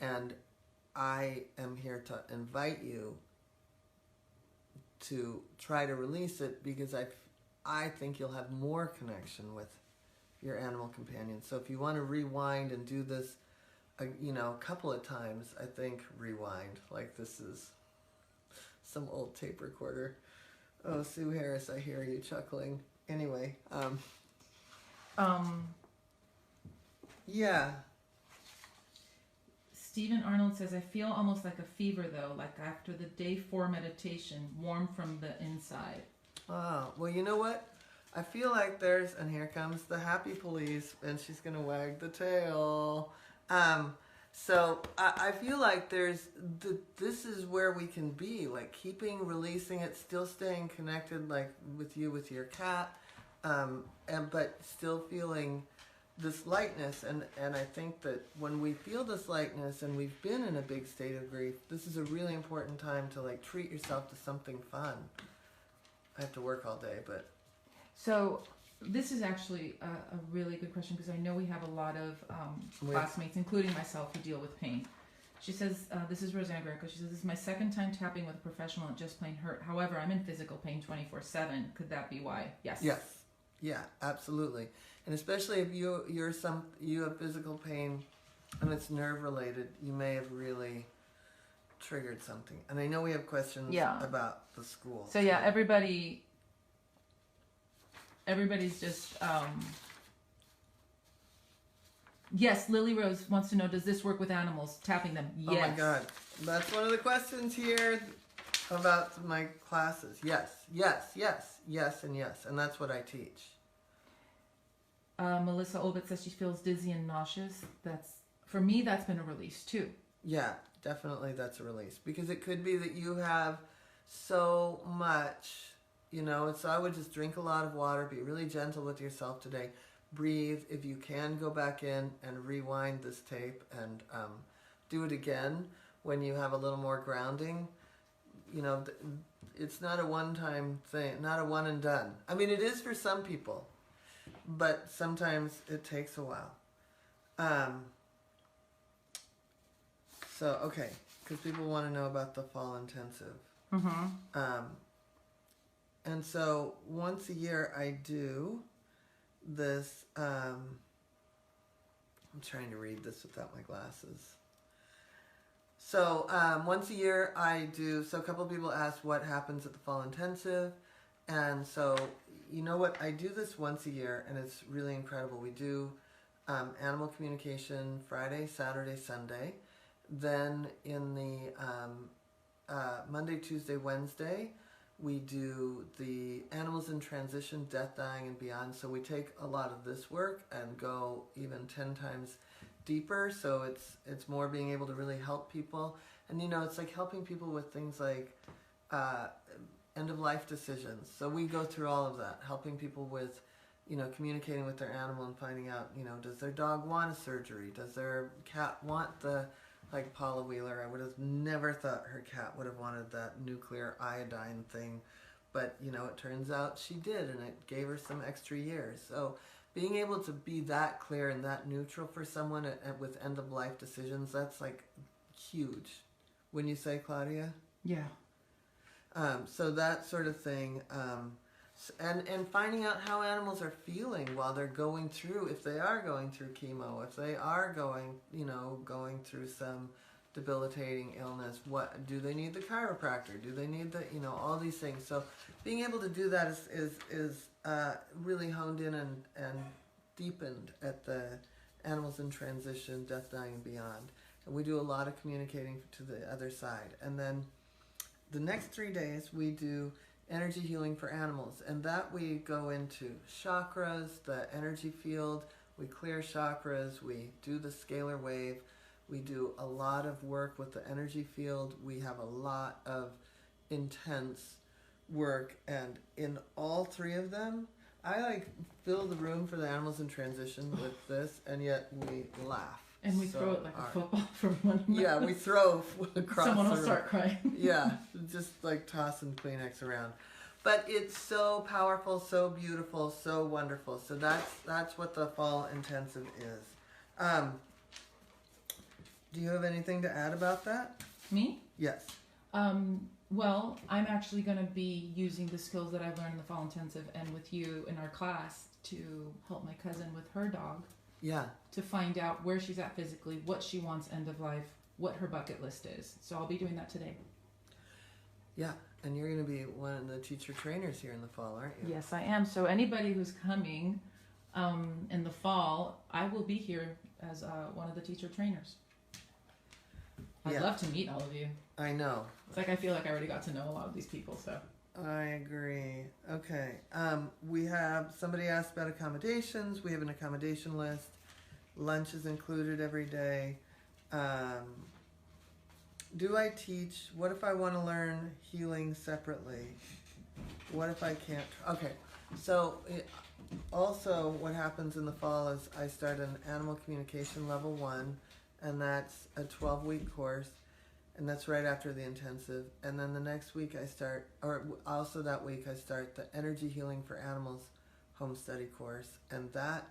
And I am here to invite you to try to release it because I think you'll have more connection with your animal companion. So if you want to rewind and do this a couple of times, I think rewind. Like this is some old tape recorder. Oh, Sue Harris, I hear you chuckling. Anyway, yeah. Stephen Arnold says, I feel almost like a fever though, like after the day 4 meditation, warm from the inside. Oh, well, you know what? I feel like and here comes the happy police, and she's going to wag the tail. So I feel like this is where we can be, like keeping, releasing it, still staying connected, like with your cat, but still feeling this lightness. And I think that when we feel this lightness and we've been in a big state of grief, this is a really important time to like treat yourself to something fun. I have to work all day, but. So this is actually a really good question because I know we have a lot of classmates, including myself, who deal with pain. She says, this is Roseanne Greco. She says, this is my second time tapping with a professional and just plain hurt. However, I'm in physical pain 24/7. Could that be why? Yes. Yes. Yeah, absolutely. And especially if you have physical pain and it's nerve related, you may have really triggered something. And I know we have questions about the school. So yeah, everybody's just yes, Lily Rose wants to know, does this work with animals, tapping them? Yes. Oh my God. That's one of the questions here about my classes. Yes, yes, yes, yes, and yes. And that's what I teach. Melissa Olbit says she feels dizzy and nauseous. For me, that's been a release too. Yeah, definitely that's a release. Because it could be that you have so much, so I would just drink a lot of water, be really gentle with yourself today. Breathe. If you can, go back in and rewind this tape and do it again when you have a little more grounding. It's not a one-time thing, not a one and done. I mean, it is for some people, but sometimes it takes a while. So, okay, because people want to know about the fall intensive. Mm-hmm. And so once a year I do this, I'm trying to read this without my glasses. So once a year I do, so a couple of people asked what happens at the fall intensive. And so, you know what, I do this once a year and it's really incredible. We do animal communication Friday, Saturday, Sunday. Then in the Monday, Tuesday, Wednesday, we do the animals in transition, death, dying, and beyond. So we take a lot of this work and go even 10 times deeper. So it's more being able to really help people. And it's like helping people with things like end of life decisions. So we go through all of that, helping people with communicating with their animal and finding out, does their dog want a surgery? Does their cat want like Paula Wheeler, I would have never thought her cat would have wanted that nuclear iodine thing. But, it turns out she did, and it gave her some extra years. So being able to be that clear and that neutral for someone with end-of-life decisions, that's, like, huge. Wouldn't you say, Claudia? Yeah. So that sort of thing. And finding out how animals are feeling while they're going through, if they are going through chemo, if they are going through some debilitating illness, what do they need the chiropractor? Do they need the, all these things? So being able to do that is really honed in and deepened at the animals in transition, death, dying, and beyond. And we do a lot of communicating to the other side. And then the next 3 days we do energy healing for animals, and that we go into chakras, the energy field, we clear chakras, we do the scalar wave, we do a lot of work with the energy field, we have a lot of intense work, and in all 3 of them, I fill the room for the animals in transition with this, and yet we laugh. And we throw it like a football from one another. Yeah, we throw across Someone the will room. start crying. Yeah, just tossing Kleenex around. But it's so powerful, so beautiful, so wonderful. So that's what the fall intensive is. Do you have anything to add about that? Me? Yes. Well, I'm actually going to be using the skills that I've learned in the fall intensive and with you in our class to help my cousin with her dog. Yeah. To find out where she's at physically, what she wants end of life, what her bucket list is. So I'll be doing that today. Yeah, and you're going to be one of the teacher trainers here in the fall, aren't you? Yes, I am. So anybody who's coming in the fall, I will be here as one of the teacher trainers. I'd love to meet all of you. I know. It's like I feel like I already got to know a lot of these people, so. I agree. Okay. We have, somebody asked about accommodations. We have an accommodation list. Lunch is included every day. Do I teach? What if I want to learn healing separately? What if I can't? Okay. So also what happens in the fall is I start an animal communication level 1, and that's a 12-week course. And that's right after the intensive. And then the next week I start, or also that week I start the Energy Healing for Animals home study course. And that,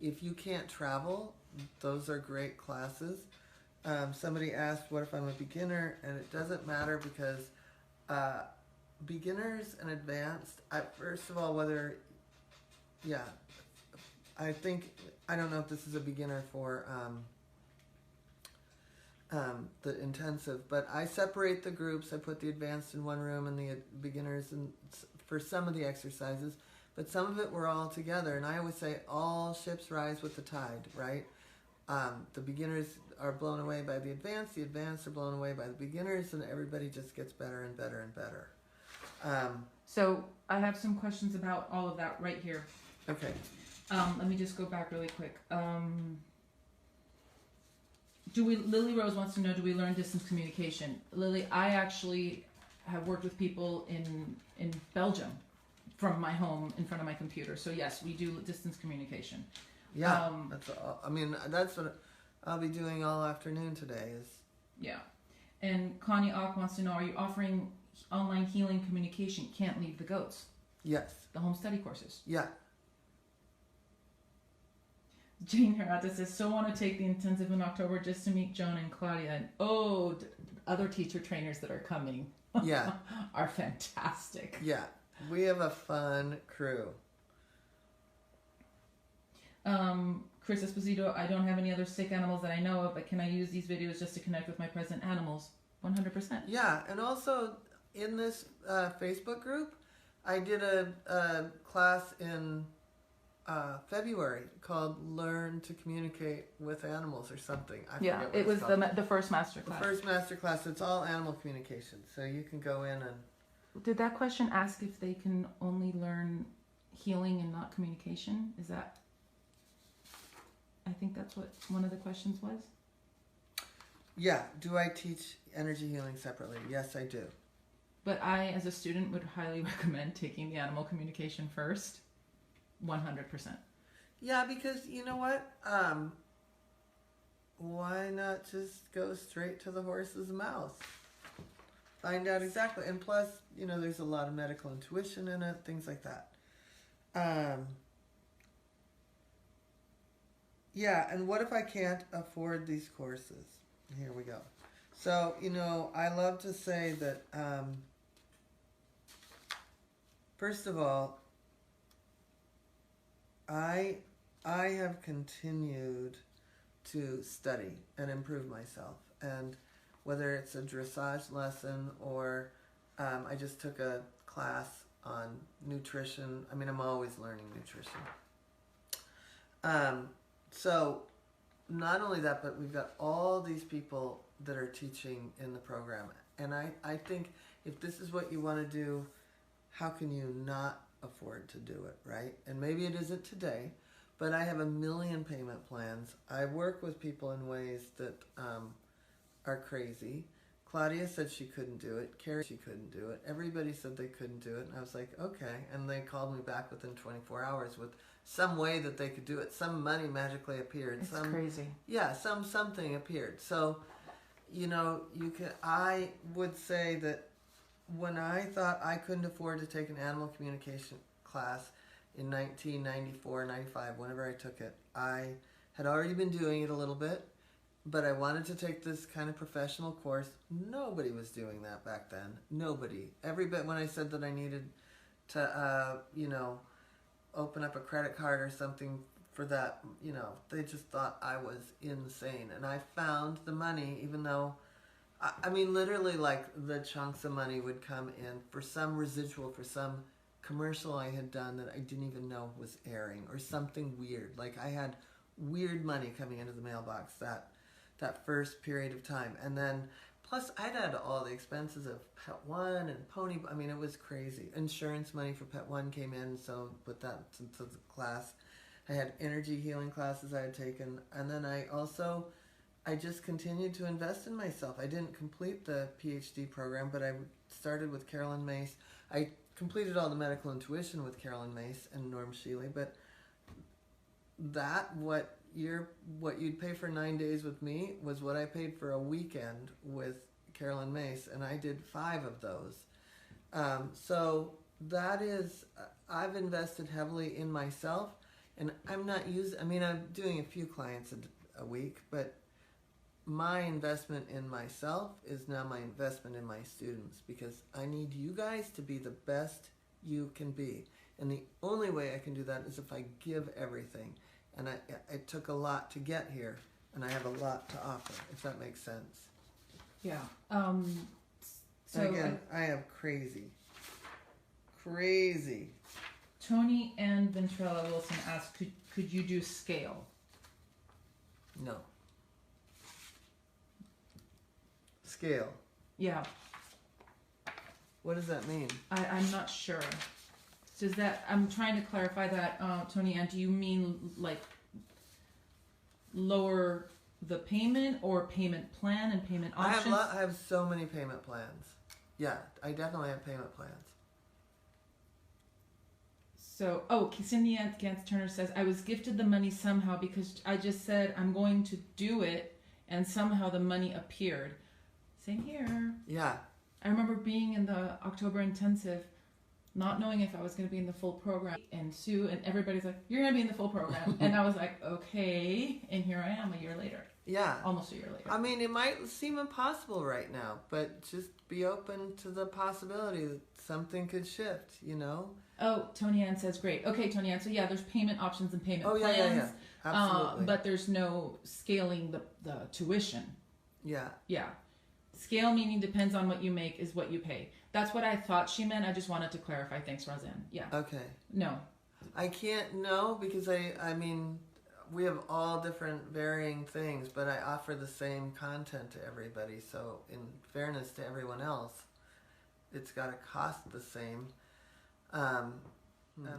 if you can't travel, those are great classes. somebody asked, what if I'm a beginner? And it doesn't matter because beginners and advanced, first of all, I think, I don't know if this is a beginner for the intensive, but I separate the groups. I put the advanced in one room and the beginners for some of the exercises, but some of it we're all together. And I always say all ships rise with the tide, right? The beginners are blown away by the advanced are blown away by the beginners, and everybody just gets better and better and better. So I have some questions about all of that right here. Okay. Let me just go back really quick. Lily Rose wants to know, do we learn distance communication? Lily, I actually have worked with people in Belgium from my home in front of my computer. So yes, we do distance communication. Yeah, that's what I'll be doing all afternoon today. Yeah. And Connie Ock wants to know, are you offering online healing communication? Can't leave the goats. Yes. The home study courses. Yeah. Jane Hirata says, so want to take the intensive in October just to meet Joan and Claudia. And other teacher trainers that are coming. Yeah. are fantastic. Yeah. We have a fun crew. Chris Esposito, I don't have any other sick animals that I know of, but can I use these videos just to connect with my present animals? 100%. Yeah, and also in this Facebook group, I did a class in February called Learn to Communicate with Animals or something. I forget what it was it's called. the first Masterclass. The first Masterclass. It's all animal communication, so you can go in and... Did that question ask if they can only learn healing and not communication? Is that... I think that's what one of the questions was. Yeah. Do I teach energy healing separately? Yes, I do. But I, as a student, would highly recommend taking the animal communication first. 100%. Yeah, because you know what? Why not just go straight to the horse's mouth? Find out exactly. And plus, there's a lot of medical intuition in it, things like that. Yeah, and what if I can't afford these courses? Here we go. So, I love to say that, first of all, I have continued to study and improve myself. And whether it's a dressage lesson or I just took a class on nutrition. I mean, I'm always learning nutrition. So not only that, but we've got all these people that are teaching in the program. And I think if this is what you want to do, how can you not afford to do it, right? And maybe it isn't today, but I have a million payment plans. I work with people in ways that are crazy. Claudia said she couldn't do it. Carrie, she couldn't do it. Everybody said they couldn't do it. And I was like, okay. And they called me back within 24 hours with some way that they could do it. Some money magically appeared. It's crazy. Yeah, something appeared. So, I would say that when I thought I couldn't afford to take an animal communication class in 1994, 95, whenever I took it, I had already been doing it a little bit, but I wanted to take this kind of professional course. Nobody was doing that back then. Nobody. When I said that I needed to, open up a credit card or something for that, they just thought I was insane. And I found the money, even though, literally like the chunks of money would come in for some residual, for some commercial I had done that I didn't even know was airing or something weird. Like I had weird money coming into the mailbox that first period of time. And then plus I'd had all the expenses of Pet One and Pony. It was crazy. Insurance money for Pet One came in, so put that into the class. I had energy healing classes I had taken. And then I just continued to invest in myself. I didn't complete the PhD program, but I started with Carolyn Mace. I completed all the medical intuition with Carolyn Mace and Norm Shealy, but what you'd pay for 9 days with me was what I paid for a weekend with Carolyn Mace, and I did 5 of those. So that is, I've invested heavily in myself, and I'm not I'm doing a few clients a week, but my investment in myself is now my investment in my students, because I need you guys to be the best you can be. And the only way I can do that is if I give everything. And it took a lot to get here, and I have a lot to offer, if that makes sense. Yeah. So And again, I have crazy. Tony and Ventrella Wilson asked, could you do scale? No. Scale. Yeah. What does that mean? I'm not sure. Does that, I'm trying to clarify that, Tony Ann, do you mean like lower the payment or payment plan and payment options? I have so many payment plans. Yeah, I definitely have payment plans. So, Cindy Gantz Turner says, I was gifted the money somehow because I just said I'm going to do it, and somehow the money appeared. Same here. Yeah. I remember being in the October intensive, not knowing if I was going to be in the full program, and Sue and everybody's like, you're going to be in the full program. And I was like, okay. And here I am a year later. Yeah. Almost a year later. I mean, it might seem impossible right now, but just be open to the possibility that something could shift, you know? Oh, Tony Ann says, great. Okay, Tony Ann. So yeah, there's payment options and payment plans. Yeah. Absolutely. But there's no scaling the tuition. Yeah. Yeah. Scale meaning depends on what you make is what you pay. That's what I thought she meant. I just wanted to clarify. Thanks, Roseanne. Yeah. Okay. No. I can't know because I mean, we have all different varying things, but I offer the same content to everybody. So in fairness to everyone else, it's got to cost the same.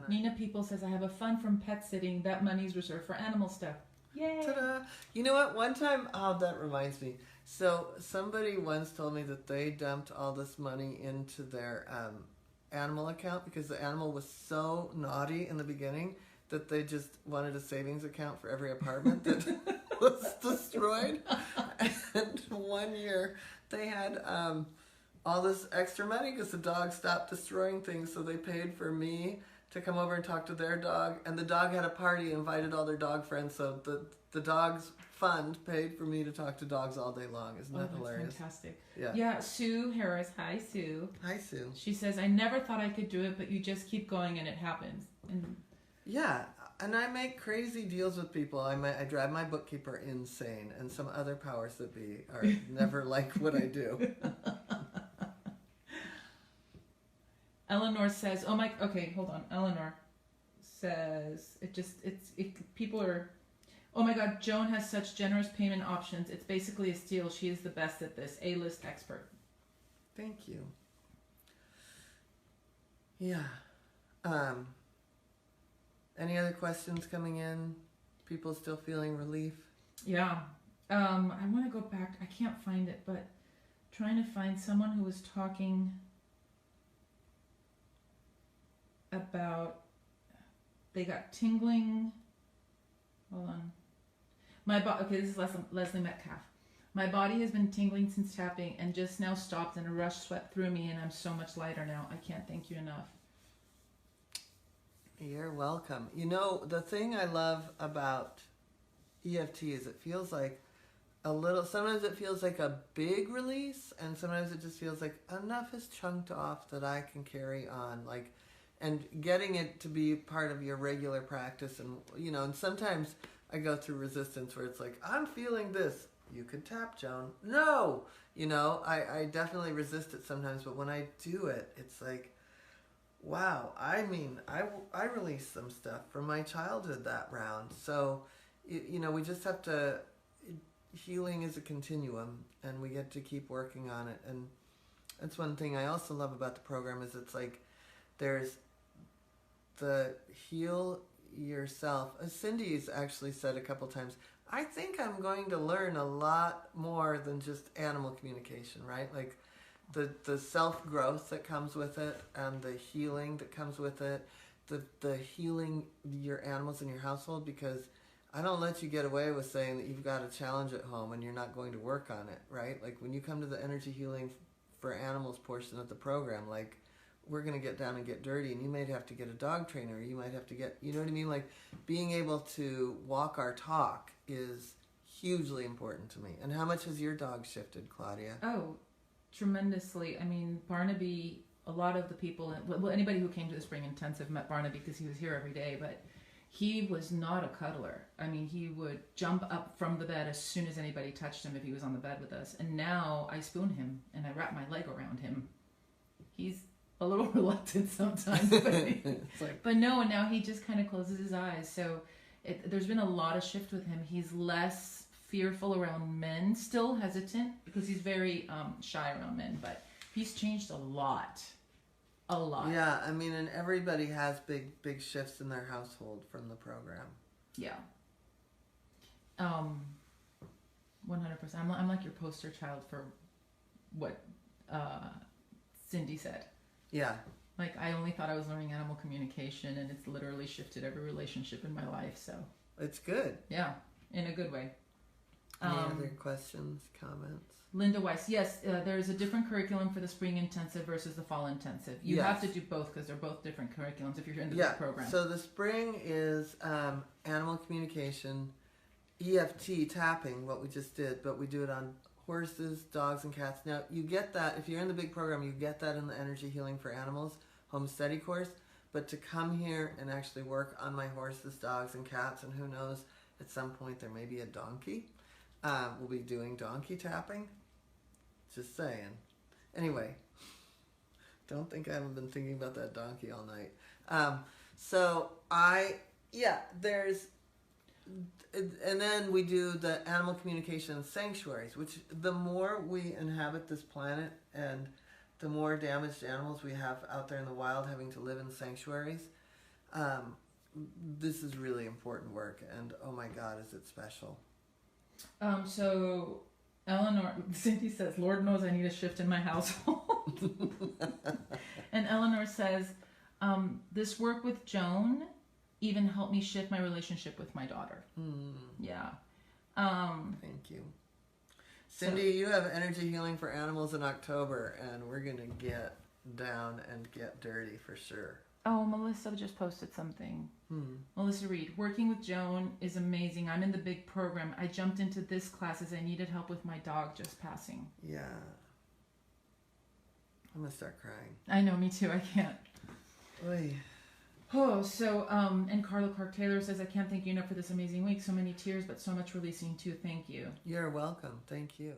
Nina People says, I have a fund from pet sitting. That money's reserved for animal stuff. Yay! Ta-da! You know what? One time, that reminds me. So somebody once told me that they dumped all this money into their animal account because the animal was so naughty in the beginning that they just wanted a savings account for every apartment that was destroyed. And one year they had all this extra money because the dog stopped destroying things, so they paid for me to come over and talk to their dog, and the dog had a party, invited all their dog friends, so the dog's fund paid for me to talk to dogs all day long. Isn't that hilarious? Fantastic. Yeah. Sue Harris. Hi, Sue. Hi, Sue. She says, I never thought I could do it, but you just keep going and it happens. And yeah, and I make crazy deals with people. I drive my bookkeeper insane, and some other powers that be are never like what I do. Eleanor says, hold on. Eleanor says, people are, oh my God, Joan has such generous payment options. It's basically a steal. She is the best at this. A-list expert. Thank you. Yeah. Any other questions coming in? People still feeling relief? Yeah. I want to go back. I can't find it, but trying to find someone who was talking about they got tingling. Hold on. This is Leslie Metcalf. My body has been tingling since tapping and just now stopped, and a rush swept through me, and I'm so much lighter now. I can't thank you enough. You're welcome. You know, the thing I love about EFT is it feels like sometimes it feels like a big release, and sometimes it just feels like enough is chunked off that I can carry on. And getting it to be part of your regular practice, and and sometimes I go through resistance where it's like, I'm feeling this. You could tap, Joan. No! I definitely resist it sometimes, but when I do it, it's like, wow. I mean, I released some stuff from my childhood that round. So, we just have to, healing is a continuum, and we get to keep working on it. And that's one thing I also love about the program is it's like, there's the heal yourself. Cindy's actually said a couple times, I think I'm going to learn a lot more than just animal communication, right? Like the self-growth that comes with it, and the healing that comes with it, the healing your animals in your household, because I don't let you get away with saying that you've got a challenge at home and you're not going to work on it, right? Like when you come to the energy healing for animals portion of the program, like, we're going to get down and get dirty, and you might have to get a dog trainer, or you might have to get, you know what I mean? Like, being able to walk our talk is hugely important to me. And how much has your dog shifted, Claudia? Oh, tremendously. I mean, Barnaby, a lot of the people, well, anybody who came to the spring intensive met Barnaby because he was here every day, but he was not a cuddler. I mean, he would jump up from the bed as soon as anybody touched him if he was on the bed with us. And now I spoon him and I wrap my leg around him. He's a little reluctant sometimes, but no, and now he just kind of closes his eyes. So there's been a lot of shift with him. He's less fearful around men, still hesitant because he's very shy around men, but he's changed a lot. Yeah, I mean, and everybody has big shifts in their household from the program. Yeah. 100%. I'm like your poster child for what Cindy said. Yeah. Like, I only thought I was learning animal communication, and it's literally shifted every relationship in my life, so. It's good. Yeah, in a good way. Any other questions, comments? Linda Weiss, yes, there's a different curriculum for the spring intensive versus the fall intensive. You have to do both because they're both different curriculums if you're in the program. So the spring is animal communication, EFT tapping, what we just did, but we do it on horses, dogs, and cats. Now, you get that, if you're in the big program, you get that in the Energy Healing for Animals home study course, but to come here and actually work on my horses, dogs, and cats, and who knows, at some point there may be a donkey. We'll be doing donkey tapping. Just saying. Anyway, don't think I haven't been thinking about that donkey all night. There's, and then we do the animal communication sanctuaries, which the more we inhabit this planet and the more damaged animals we have out there in the wild having to live in sanctuaries, this is really important work, and oh my God, is it special. So Eleanor, Cindy says, Lord knows I need a shift in my household. And Eleanor says, this work with Joan even helped me shift my relationship with my daughter. Yeah. Thank you. Cindy, you have Energy Healing for Animals in October, and we're going to get down and get dirty for sure. Oh, Melissa just posted something. Melissa Reed, working with Joan is amazing. I'm in the big program. I jumped into this class as I needed help with my dog just passing. Yeah. I'm going to start crying. I know, me too. I can't. Oy. Oh, so, and Carla Clark Taylor says, I can't thank you enough for this amazing week. So many tears, but so much releasing too. Thank you. You're welcome. Thank you.